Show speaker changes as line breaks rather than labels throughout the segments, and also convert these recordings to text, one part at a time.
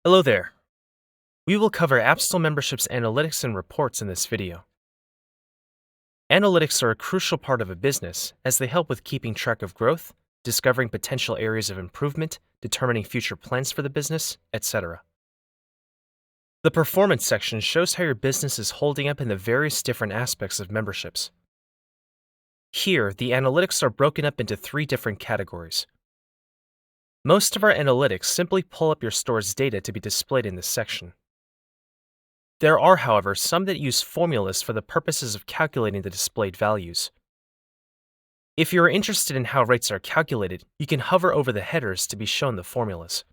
Hello there. We will cover Appstle memberships analytics and reports in this video. Analytics are a crucial part of a business as they help with keeping track of growth, discovering potential areas of improvement, determining future plans for the business, etc. The performance section shows how your business is holding up in the various different aspects of memberships. Here, the analytics are broken up into 3 different categories. Most of our analytics simply pull up your store's data to be displayed in this section. There are, however, some that use formulas for the purposes of calculating the displayed values. If you are interested in how rates are calculated, you can hover over the headers to be shown the formulas.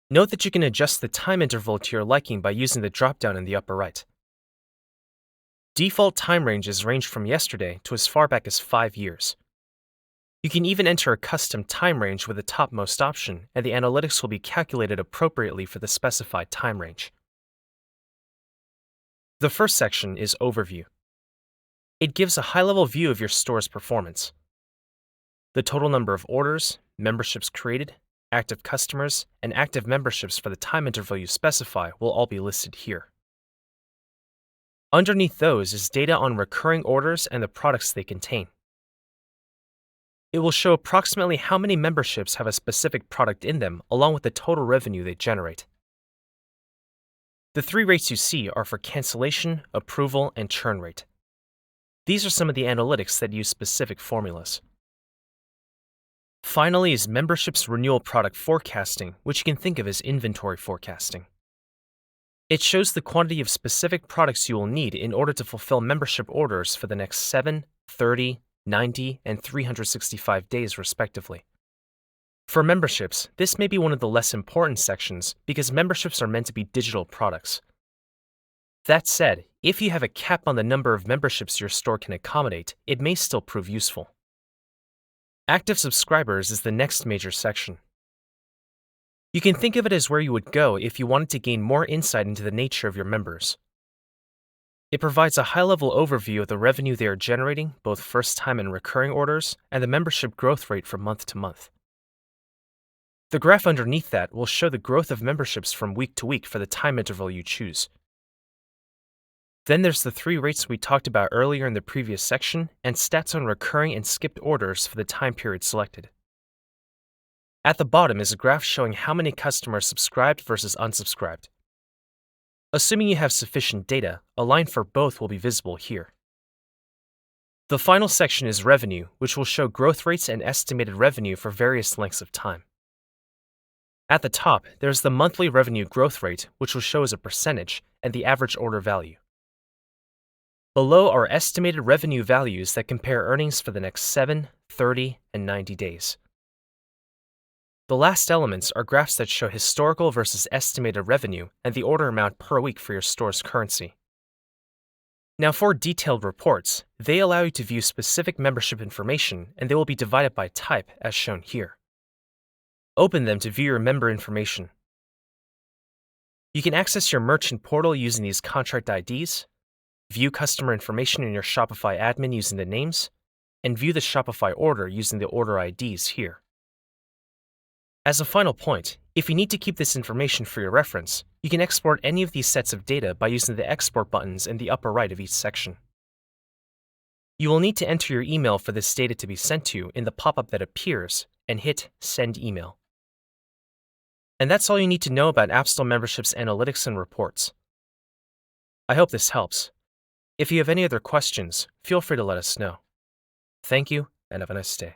Note that you can adjust the time interval to your liking by using the drop-down in the upper right. Default time ranges range from yesterday to as far back as 5 years. You can even enter a custom time range with the topmost option, and the analytics will be calculated appropriately for the specified time range. The first section is Overview. It gives a high-level view of your store's performance. The total number of orders, memberships created, active customers, and active memberships for the time interval you specify will all be listed here. Underneath those is data on recurring orders and the products they contain. It will show approximately how many memberships have a specific product in them, along with the total revenue they generate. The 3 rates you see are for cancellation, approval, and churn rate. These are some of the analytics that use specific formulas. Finally is Memberships Renewal Product Forecasting, which you can think of as inventory forecasting. It shows the quantity of specific products you will need in order to fulfill membership orders for the next 7, 30, 90, and 365 days respectively. For memberships, this may be one of the less important sections because memberships are meant to be digital products. That said, if you have a cap on the number of memberships your store can accommodate, it may still prove useful. Active subscribers is the next major section. You can think of it as where you would go if you wanted to gain more insight into the nature of your members. It provides a high-level overview of the revenue they are generating, both first-time and recurring orders, and the membership growth rate from month to month. The graph underneath that will show the growth of memberships from week to week for the time interval you choose. Then there's the 3 rates we talked about earlier in the previous section, and stats on recurring and skipped orders for the time period selected. At the bottom is a graph showing how many customers subscribed versus unsubscribed. Assuming you have sufficient data, a line for both will be visible here. The final section is Revenue, which will show growth rates and estimated revenue for various lengths of time. At the top, there's the monthly revenue growth rate, which will show as a percentage, and the average order value. Below are estimated revenue values that compare earnings for the next 7, 30, and 90 days. The last elements are graphs that show historical versus estimated revenue and the order amount per week for your store's currency. Now for detailed reports, they allow you to view specific membership information and they will be divided by type as shown here. Open them to view your member information. You can access your merchant portal using these contract IDs, view customer information in your Shopify admin using the names, and view the Shopify order using the order IDs here. As a final point, if you need to keep this information for your reference, you can export any of these sets of data by using the export buttons in the upper right of each section. You will need to enter your email for this data to be sent to you in the pop-up that appears and hit Send Email. And that's all you need to know about Appstle Memberships Analytics and Reports. I hope this helps. If you have any other questions, feel free to let us know. Thank you, and have a nice day.